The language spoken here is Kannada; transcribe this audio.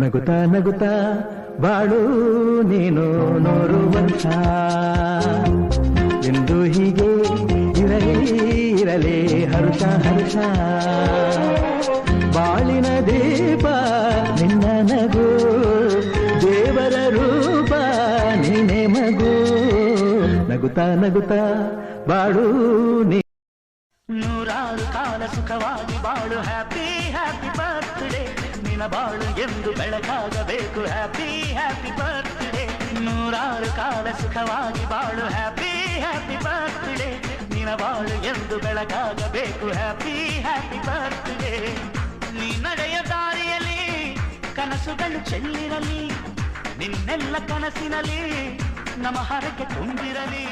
ನಗುತ್ತಾ ನಗುತ್ತಾ ಬಾಳು ನೀನು 100 ವರ್ಷ ಎಂದು ಹೀಗೆ ಇರಲಿ ಇರಲಿ ಹರುಷ ಹರುಷ ಬಾಳಿನ ದೀಪ ನಿನ್ನ ನಗು ದೇವರ ರೂಪ ನೀನೆ ಮಗು ನಗುತ್ತಾ ನಗುತ್ತಾ ಬಾಳು ನೀ ನೂರಾರು ಕಾಲ ಸುಖವಾಗಿ ಬಾಳು ಹ್ಯಾಪಿ ಹ್ಯಾಪಿ ಬರ್ತ್ಡೇ ನಿನ್ನ ಬಾಳು ಎಂದು ಬೆಳಕಾಗಬೇಕು ಹ್ಯಾಪಿ ಹ್ಯಾಪಿ ಬರ್ತ್ಡೇ ನೂರಾರು ಕಾಲ ಸುಖವಾಗಿ ಬಾಳು ಹ್ಯಾಪಿ ಹ್ಯಾಪಿ ಬರ್ತ್ಡೇ ನಿನ್ನ ಬಾಳು ಎಂದು ಬೆಳಕಾಗಬೇಕು ಹ್ಯಾಪಿ ಹ್ಯಾಪಿ ಬರ್ತ್ಡೇ ನೀ ನಡೆಯ ದಾರಿಯಲ್ಲಿ ಕನಸುಗಳು ಚೆಲ್ಲಿರಲಿ ನಿನ್ನೆಲ್ಲ ಕನಸಿನಲ್ಲಿ ನಮ್ಮ ಹರಕೆ ತುಂಬಿರಲಿ